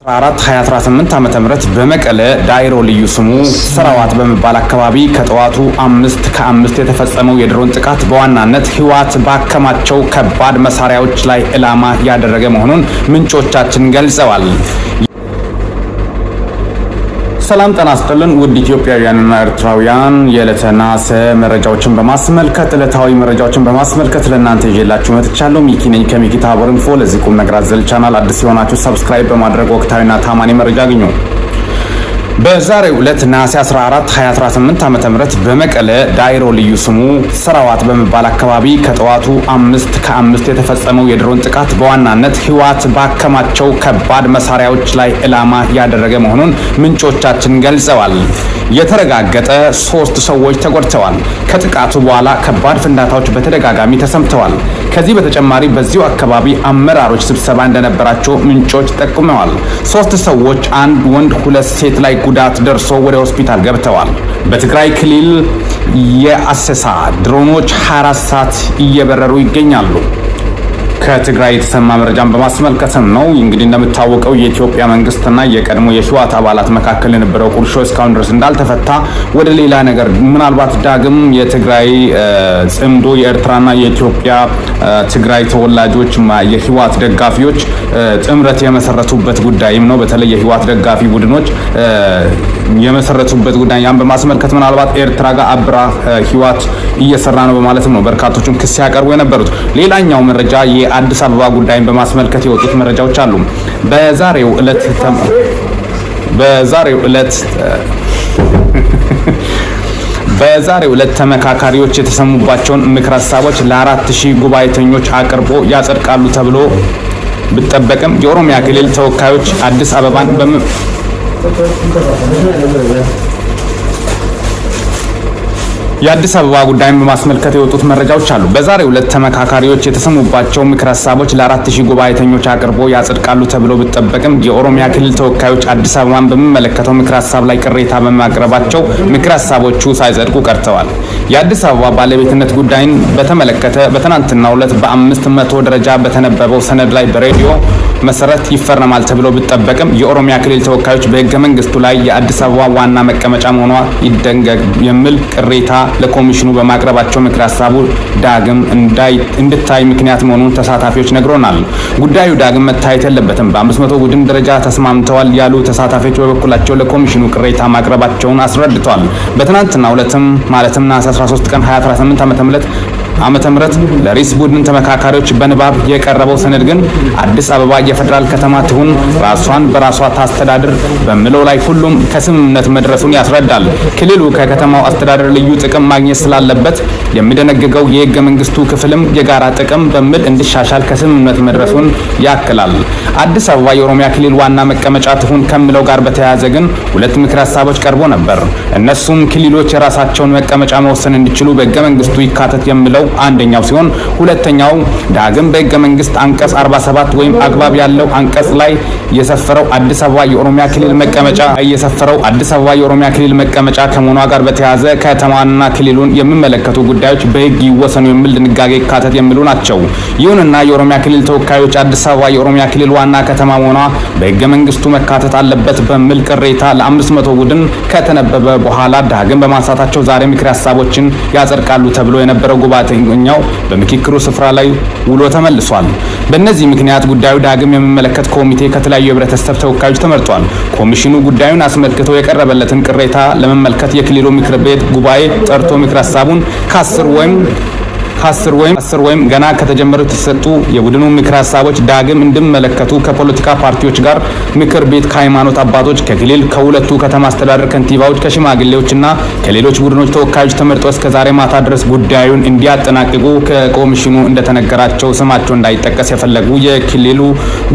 2018 ዓመተ ምህረት በመቀለ ዳይሮ ልዩ ስሙ ሰራዋት በመባል አካባቢ ከጠዋቱ 5:05 የተፈጸመው የድሮን ጥቃት በዋናነት ህወሓት ባከማቸው ከባድ መሳሪያዎች ላይ ኢላማ ያደረገ መሆኑን ምንጮቻችን ገልጸዋል። ሰላም ጤና ይስጥልን ውድ ኢትዮጵያውያንና ኤርትራውያን የዕለተ ነሐሴ መረጃዎችን በማስመልከት ለእናንተ ይዤላችሁ መጥቻለሁ። ሚኪ ነኝ ከሚኪ ታቦር ኢንፎ። ለዚህ ቁም ነገር አዘል ቻናል አዲስ የሆናችሁ ሰብስክራይብ በማድረግ ወቅታዊና ታማኒ መረጃ አግኙ። በዛሬው ዕለት ነሐሴ 14 2018 ዓመተ ምህረት በመቀለ ዳይሮ ልዩ ስሙ ሰራዋት በመባል አካባቢ ከጠዋቱ 5:05 የተፈጸመው የድሮን ጥቃት በዋናነት ህወሓት ባከማቸው ከባድ መሳሪያዎች ላይ ኢላማ ያደረገ መሆኑን ምንጮቻችን ገልጸዋል። የተረጋገጠ 3 ሰዎች ተጎድተዋል። ከጥቃቱ በኋላ ከባድ ፍንዳታዎች በተደጋጋሚ ተሰምተዋል። ከዚህ በተጨማሪ በዚሁ አካባቢ አመራሮች ስብሰባ እንደነበራቸው ምንጮች ጠቁመዋል። 3 ሰዎች፣ አንድ ወንድ 2 ሴት ላይ ጉዳት ደርሶ ወደ ሆስፒታል ገብተዋል። በትግራይ ክልል የአሰሳ ድሮኖች 24 ሰዓት እየበረሩ ይገኛሉ። ከትግራይ የተሰማ መረጃን በማስመልከትም ነው። እንግዲህ እንደምታወቀው የኢትዮጵያ መንግስትና የቀድሞ የህወሓት አባላት መካከል የነበረው ቁርሾ እስካሁን ድረስ እንዳልተፈታ ወደ ሌላ ነገር ምናልባት ዳግም የትግራይ ጽምዶ የኤርትራና የኢትዮጵያ ትግራይ ተወላጆች የህወሓት ደጋፊዎች ጥምረት የመሰረቱበት ጉዳይም ነው። በተለይ የህወሓት ደጋፊ ቡድኖች የመሰረቱበት ጉዳይ ያን በማስመልከት ምናልባት ኤርትራ ጋር አብራ ህወሓት እየሰራ ነው በማለትም ነው በርካቶቹን ክስ ያቀርቡ የነበሩት። ሌላኛው መረጃ የአዲስ አበባ ጉዳይን በማስመልከት የወጡት መረጃዎች አሉ። በዛሬው ዕለት ተመካካሪዎች የተሰሙባቸውን ምክር ሀሳቦች ለ4000 ጉባኤተኞች አቅርቦ ያጸድቃሉ ተብሎ ቢጠበቅም የኦሮሚያ ክልል ተወካዮች አዲስ አበባን የአዲስ አበባ ጉዳይን በማስመልከት የወጡት መረጃዎች አሉ። በዛሬው ዕለት ተመካካሪዎች የተሰሙባቸው ምክር ሀሳቦች ለ4000 ጉባኤተኞች አቅርቦ ያጸድቃሉ ተብሎ ቢጠበቅም የኦሮሚያ ክልል ተወካዮች አዲስ አበባን በሚመለከተው ምክር ሀሳብ ላይ ቅሬታ በማቅረባቸው ምክር ሀሳቦቹ ሳይጸድቁ ቀርተዋል። የአዲስ አበባ ባለቤትነት ጉዳይን በተመለከተ በትናንትናው ዕለት በ500 ደረጃ በተነበበው ሰነድ ላይ በሬዲዮ መሰረት ይፈረማል ተብሎ ቢጠበቅም የኦሮሚያ ክልል ተወካዮች በህገ መንግስቱ ላይ የአዲስ አበባ ዋና መቀመጫ መሆኗ ይደንገግ የሚል ቅሬታ ለኮሚሽኑ በማቅረባቸው ምክር ሀሳቡ ዳግም እንድታይ ምክንያት መሆኑን ተሳታፊዎች ነግሮናል። ጉዳዩ ዳግም መታየት የለበትም፣ በ500 ቡድን ደረጃ ተስማምተዋል ያሉ ተሳታፊዎች በበኩላቸው ለኮሚሽኑ ቅሬታ ማቅረባቸውን አስረድተዋል። በትናንትናው ዕለትም ማለትም ነሐሴ 13 ቀን 2018 ዓመተ ምህረት ለሪስ ቡድን ተመካካሪዎች በንባብ የቀረበው ሰነድ ግን አዲስ አበባ የፌደራል ከተማ ትሁን፣ ራሷን በራሷ ታስተዳድር በሚለው ላይ ሁሉም ከስምምነት መድረሱን ያስረዳል። ክልሉ ከከተማው አስተዳደር ልዩ ጥቅም ማግኘት ስላለበት የሚደነግገው የህገ መንግስቱ ክፍልም የጋራ ጥቅም በሚል እንዲሻሻል ከስምምነት መድረሱን ያክላል። አዲስ አበባ የኦሮሚያ ክልል ዋና መቀመጫ ትሁን ከሚለው ጋር በተያያዘ ግን 2 ምክር ሀሳቦች ቀርቦ ነበር። እነሱም ክልሎች የራሳቸውን መቀመጫ መወሰን እንዲችሉ በህገ መንግስቱ ይካተት የሚለው አንደኛው ሲሆን ሁለተኛው ዳግም በህገ መንግስት አንቀጽ 47 ወይም አግባብ ያለው አንቀጽ ላይ የሰፈረው አዲስ አበባ የኦሮሚያ ክልል መቀመጫ ከመሆኗ ጋር በተያያዘ ከተማዋንና ክልሉን የሚመለከቱ ጉዳዮች በህግ ይወሰኑ የሚል ድንጋጌ ይካተት የሚሉ ናቸው። ይሁንና የኦሮሚያ ክልል ተወካዮች አዲስ አበባ የኦሮሚያ ክልል ዋና ከተማ መሆኗ በህገ መንግስቱ መካተት አለበት በሚል ቅሬታ ለ500 ቡድን ከተነበበ በኋላ ዳግም በማንሳታቸው ዛሬ ምክር ሀሳቦችን ያጸድቃሉ ተብሎ የነበረው ጉባኤ ኛው በምክክሩ ስፍራ ላይ ውሎ ተመልሷል። በእነዚህ ምክንያት ጉዳዩ ዳግም የሚመለከት ኮሚቴ ከተለያዩ የህብረተሰብ ተወካዮች ተመርጧል። ኮሚሽኑ ጉዳዩን አስመልክቶ የቀረበለትን ቅሬታ ለመመልከት የክልሉ ምክር ቤት ጉባኤ ጠርቶ ምክር ሀሳቡን ከ10 ወይም ገና ከተጀመሩ የተሰጡ የቡድኑ ምክር ሀሳቦች ዳግም እንዲመለከቱ ከፖለቲካ ፓርቲዎች ጋር ምክር ቤት፣ ከሃይማኖት አባቶች፣ ከክልል ከሁለቱ ከተማ አስተዳደር ከንቲባዎች፣ ከሽማግሌዎችና ከሌሎች ቡድኖች ተወካዮች ተመርጦ እስከዛሬ ማታ ድረስ ጉዳዩን እንዲያጠናቅቁ ከኮሚሽኑ እንደተነገራቸው ስማቸው እንዳይጠቀስ የፈለጉ የክልሉ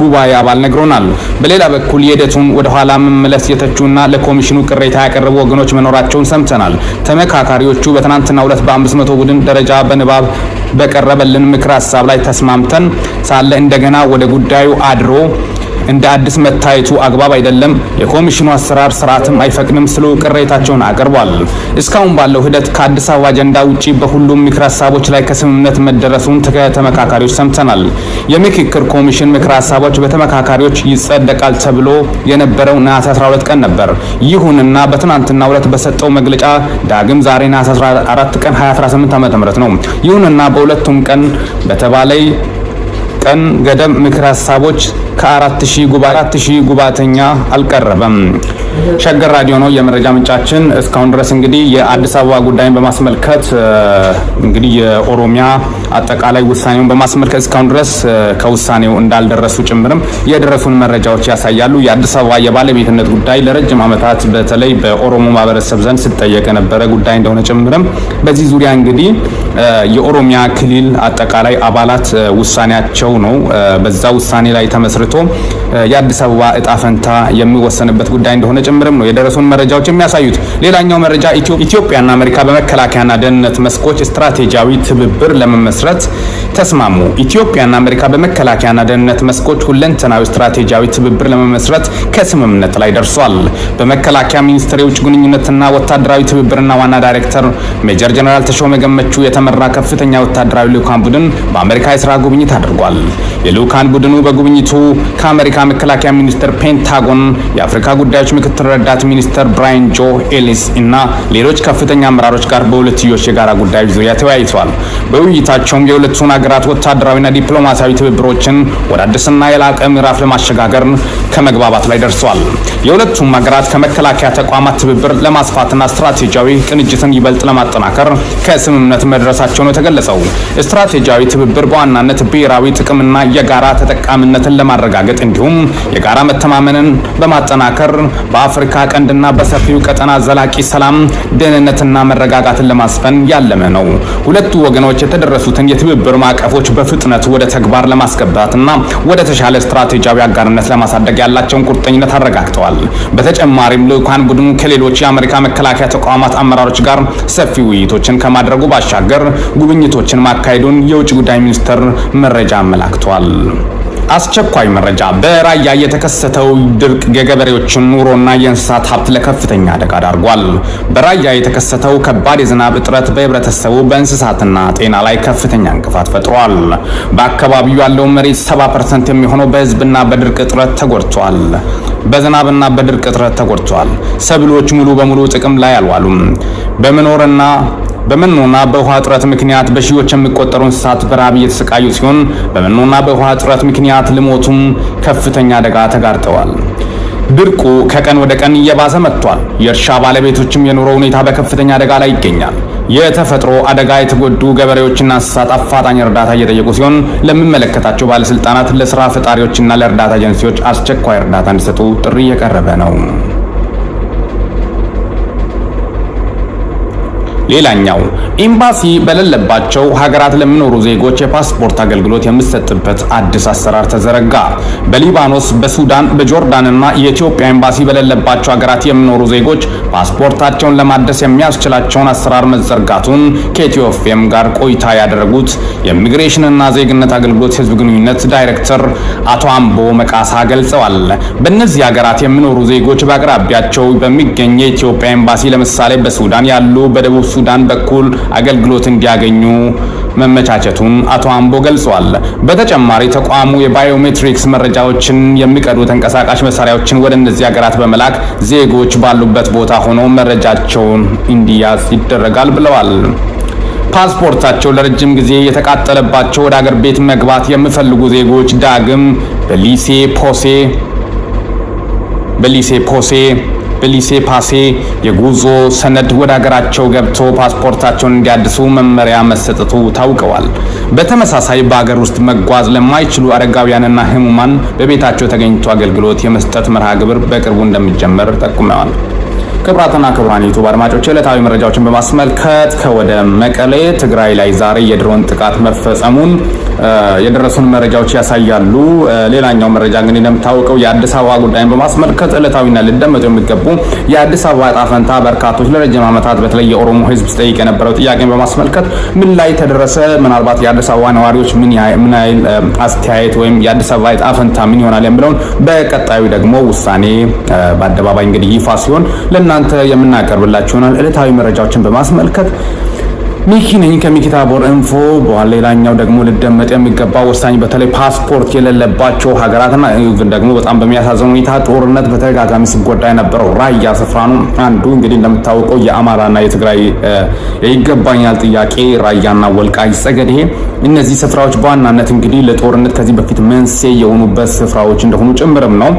ጉባኤ አባል ነግሮናል። በሌላ በኩል የሂደቱን ወደ ኋላ መመለስ የተቹና ለኮሚሽኑ ቅሬታ ያቀረቡ ወገኖች መኖራቸውን ሰምተናል። ተመካካሪዎቹ በትናንትናው ዕለት በ500 ቡድን ደረጃ በንባብ በቀረበልን ምክር ሀሳብ ላይ ተስማምተን ሳለ እንደገና ወደ ጉዳዩ አድሮ እንደ አዲስ መታየቱ አግባብ አይደለም፣ የኮሚሽኑ አሰራር ስርዓትም አይፈቅድም ሲሉ ቅሬታቸውን አቅርቧል። እስካሁን ባለው ሂደት ከአዲስ አበባ አጀንዳ ውጪ በሁሉም ምክረ ሀሳቦች ላይ ከስምምነት መደረሱን ከተመካካሪዎች ሰምተናል። የምክክር ኮሚሽን ምክረ ሀሳቦች በተመካካሪዎች ይጸደቃል ተብሎ የነበረው ነሐሴ 12 ቀን ነበር። ይሁንና በትናንትናው ዕለት በሰጠው መግለጫ ዳግም ዛሬ ነሐሴ 14 ቀን 2018 ዓ.ም ነው። ይሁንና በሁለቱም ቀን በተባለይ ቀን ገደብ ምክረ ሀሳቦች ከ4000 ጉባኤተኛ አልቀረበም። ሸገር ራዲዮ ነው የመረጃ ምንጫችን። እስካሁን ድረስ እንግዲህ የአዲስ አበባ ጉዳይን በማስመልከት እንግዲህ የኦሮሚያ አጠቃላይ ውሳኔውን በማስመልከት እስካሁን ድረስ ከውሳኔው እንዳልደረሱ ጭምርም የደረሱን መረጃዎች ያሳያሉ። የአዲስ አበባ የባለቤትነት ጉዳይ ለረጅም ዓመታት በተለይ በኦሮሞ ማህበረሰብ ዘንድ ሲጠየቅ የነበረ ጉዳይ እንደሆነ ጭምርም በዚህ ዙሪያ እንግዲህ የኦሮሚያ ክልል አጠቃላይ አባላት ውሳኔያቸው ነው። በዛ ውሳኔ ላይ ተመስርቶ የአዲስ አበባ እጣ ፈንታ የሚወሰንበት ጉዳይ እንደሆነ ጭምርም ነው የደረሱን መረጃዎች የሚያሳዩት። ሌላኛው መረጃ ኢትዮጵያና አሜሪካ በመከላከያና ደህንነት መስኮች ስትራቴጂያዊ ትብብር ለመመስረት ተስማሙ። ኢትዮጵያና አሜሪካ በመከላከያና ደህንነት መስኮች ሁለንተናዊ ስትራቴጂያዊ ትብብር ለመመስረት ከስምምነት ላይ ደርሷል። በመከላከያ ሚኒስቴር የውጭ ግንኙነትና ወታደራዊ ትብብርና ዋና ዳይሬክተር ሜጀር ጀነራል ተሾመ ገመቹ የተመራ ከፍተኛ ወታደራዊ ልዑካን ቡድን በአሜሪካ የስራ ጉብኝት አድርጓል። የልዑካን ቡድኑ በጉብኝቱ ከአሜሪካ መከላከያ ሚኒስቴር፣ ፔንታጎን፣ የአፍሪካ ጉዳዮች ምክትል ረዳት ሚኒስትር ብራያን ጆ ኤሊስ እና ሌሎች ከፍተኛ አመራሮች ጋር በሁለትዮሽ የጋራ ጉዳዮች ዙሪያ ተወያይተዋል። በውይይታቸውም የሁለቱን ሀገራት ወታደራዊና ዲፕሎማሲያዊ ትብብሮችን ወደ አዲስና የላቀ ምዕራፍ ለማሸጋገር ከመግባባት ላይ ደርሰዋል። የሁለቱም ሀገራት ከመከላከያ ተቋማት ትብብር ለማስፋትና ስትራቴጂያዊ ቅንጅትን ይበልጥ ለማጠናከር ከስምምነት መድረሳቸው ነው የተገለጸው። ስትራቴጂያዊ ትብብር በዋናነት ብሔራዊ ጥቅምና የጋራ ተጠቃሚነትን ለማረጋገጥ እንዲሁም የጋራ መተማመንን በማጠናከር በአፍሪካ ቀንድና በሰፊው ቀጠና ዘላቂ ሰላም፣ ደህንነትና መረጋጋትን ለማስፈን ያለመ ነው። ሁለቱ ወገኖች የተደረሱትን የትብብር ማዕቀፎች በፍጥነት ወደ ተግባር ለማስገባትና ወደ ተሻለ ስትራቴጂያዊ አጋርነት ለማሳደግ ያላቸውን ቁርጠኝነት አረጋግጠዋል። በተጨማሪም ልዑካን ቡድኑ ከሌሎች የአሜሪካ መከላከያ ተቋማት አመራሮች ጋር ሰፊ ውይይቶችን ከማድረጉ ባሻገር ጉብኝቶችን ማካሄዱን የውጭ ጉዳይ ሚኒስቴር መረጃ አመላክቷል። አስቸኳይ መረጃ። በራያ የተከሰተው ድርቅ የገበሬዎችን ኑሮና የእንስሳት ሀብት ለከፍተኛ አደጋ ዳርጓል። በራያ የተከሰተው ከባድ የዝናብ እጥረት በህብረተሰቡ በእንስሳትና ጤና ላይ ከፍተኛ እንቅፋት ፈጥሯል። በአካባቢው ያለው መሬት 70% የሚሆነው በህዝብና በድርቅ እጥረት ተጎድቷል። በዝናብና በድርቅ እጥረት ተጎድቷል። ሰብሎች ሙሉ በሙሉ ጥቅም ላይ አልዋሉም። በመኖና በውሃ እጥረት ምክንያት በሺዎች የሚቆጠሩ እንስሳት በረሃብ እየተሰቃዩ ሲሆን በመኖና በውሃ እጥረት ምክንያት ልሞቱም ከፍተኛ አደጋ ተጋርጠዋል። ድርቁ ከቀን ወደ ቀን እየባሰ መጥቷል። የእርሻ ባለቤቶችም የኑሮ ሁኔታ በከፍተኛ አደጋ ላይ ይገኛል። የተፈጥሮ አደጋ የተጎዱ ገበሬዎችና እንስሳት አፋጣኝ እርዳታ እየጠየቁ ሲሆን ለሚመለከታቸው ባለስልጣናት፣ ለስራ ፈጣሪዎችና ለእርዳታ ኤጀንሲዎች አስቸኳይ እርዳታ እንዲሰጡ ጥሪ እየቀረበ ነው። ሌላኛው ኤምባሲ በሌለባቸው ሀገራት ለሚኖሩ ዜጎች የፓስፖርት አገልግሎት የሚሰጥበት አዲስ አሰራር ተዘረጋ። በሊባኖስ፣ በሱዳን፣ በጆርዳንና የኢትዮጵያ ኤምባሲ በሌለባቸው ሀገራት የሚኖሩ ዜጎች ፓስፖርታቸውን ለማደስ የሚያስችላቸውን አሰራር መዘርጋቱን ከኢትዮ ኤፍኤም ጋር ቆይታ ያደረጉት የኢሚግሬሽንና ዜግነት አገልግሎት ህዝብ ግንኙነት ዳይሬክተር አቶ አምቦ መቃሳ ገልጸዋል። በእነዚህ ሀገራት የሚኖሩ ዜጎች በአቅራቢያቸው በሚገኝ የኢትዮጵያ ኤምባሲ ለምሳሌ በሱዳን ያሉ በደቡብ ሱዳን በኩል አገልግሎት እንዲያገኙ መመቻቸቱን አቶ አምቦ ገልጿል። በተጨማሪ ተቋሙ የባዮሜትሪክስ መረጃዎችን የሚቀዱ ተንቀሳቃሽ መሳሪያዎችን ወደ እነዚህ ሀገራት በመላክ ዜጎች ባሉበት ቦታ ሆነው መረጃቸውን እንዲያዝ ይደረጋል ብለዋል። ፓስፖርታቸው ለረጅም ጊዜ የተቃጠለባቸው ወደ ሀገር ቤት መግባት የሚፈልጉ ዜጎች ዳግም በሊሴ ፓሴ የጉዞ ሰነድ ወደ ሀገራቸው ገብቶ ፓስፖርታቸውን እንዲያድሱ መመሪያ መሰጠቱ ታውቀዋል። በተመሳሳይ በሀገር ውስጥ መጓዝ ለማይችሉ አረጋውያንና ህሙማን በቤታቸው ተገኝቶ አገልግሎት የመስጠት መርሃ ግብር በቅርቡ እንደሚጀመር ጠቁመዋል። ክቡራትና ክቡራን ዩቲዩብ አድማጮች ዕለታዊ መረጃዎችን በማስመልከት ከወደ መቀሌ ትግራይ ላይ ዛሬ የድሮን ጥቃት መፈጸሙን የደረሱን መረጃዎች ያሳያሉ። ሌላኛው መረጃ እንግዲህ እንደምታውቀው የአዲስ አበባ ጉዳይን በማስመልከት ዕለታዊና ሊደመጡ የሚገቡ የአዲስ አበባ ዕጣ ፈንታ በርካቶች ለረጅም ዓመታት በተለይ የኦሮሞ ሕዝብ ሲጠይቅ የነበረው ጥያቄን በማስመልከት ምን ላይ ተደረሰ? ምናልባት የአዲስ አበባ ነዋሪዎች ምን ያህል አስተያየት ወይም የአዲስ አበባ ዕጣ ፈንታ ምን ይሆናል የሚለውን በቀጣዩ ደግሞ ውሳኔ በአደባባይ እንግዲህ ይፋ ሲሆን ለእናንተ የምናቀርብላችሁ ይሆናል። ዕለታዊ መረጃዎችን በማስመልከት ሚኪ ነኝ ከሚኪ ታቦር ኢንፎ። ሌላኛው ደግሞ ልደመጥ የሚገባው ወሳኝ በተለይ ፓስፖርት የሌለባቸው ሀገራትና ኢቭን ደግሞ በጣም በሚያሳዝን ሁኔታ ጦርነት በተደጋጋሚ ሲጎዳ የነበረው ራያ ስፍራ ነው። አንዱ እንግዲህ እንደምታውቀው የአማራና የትግራይ ይገባኛል ጥያቄ ራያና ወልቃይት ጠገዴ፣ እነዚህ ስፍራዎች በዋናነት እንግዲህ ለጦርነት ከዚህ በፊት መንስኤ የሆኑበት ስፍራዎች እንደሆኑ ጭምርም ነው።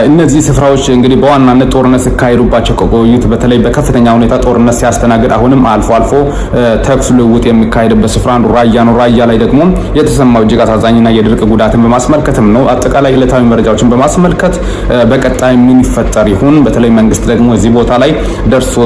እነዚህ ስፍራዎች እንግዲህ በዋናነት ጦርነት ሲካሄዱባቸው ከቆዩት በተለይ በከፍተኛ ሁኔታ ጦርነት ሲያስተናግድ አሁንም አልፎ አልፎ ተኩስ ልውውጥ የሚካሄድበት ስፍራ ነው ራያ ነው። ራያ ላይ ደግሞ የተሰማው እጅግ አሳዛኝና የድርቅ ጉዳትን በማስመልከትም ነው። አጠቃላይ ዕለታዊ መረጃዎችን በማስመልከት በቀጣይ ምን ይፈጠር ይሁን፣ በተለይ መንግስት ደግሞ እዚህ ቦታ ላይ ደርሶ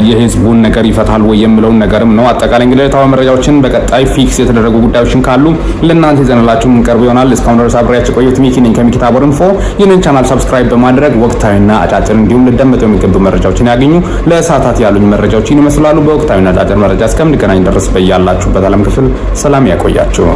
የህዝቡን ነገር ይፈታል ወይ የሚለውን ነገርም ነው። አጠቃላይ እንግዲህ ዕለታዊ መረጃዎችን በቀጣይ ፊክስ የተደረጉ ጉዳዮችን ካሉ ለእናንተ ይዘንላችሁ የምንቀርብ ይሆናል። እስካሁን ድረስ አብሬያችሁ ቆየሁት። ሚኪ ነኝ ከሚኪ ታቦር ኢንፎ። ይህንን ቻናል ሰብስክራይብ በማድረግ ወቅታዊና አጫጭር እንዲሁም ልደመጡ የሚገቡ መረጃዎችን ያገኙ። ለሰዓታት ያሉኝ መረጃዎችን ይመስላሉ። በወቅታዊና አጫጭር መረጃ እስከምንገናኝ ድረስ በያላችሁበት ዓለም ክፍል ሰላም ያቆያችሁ።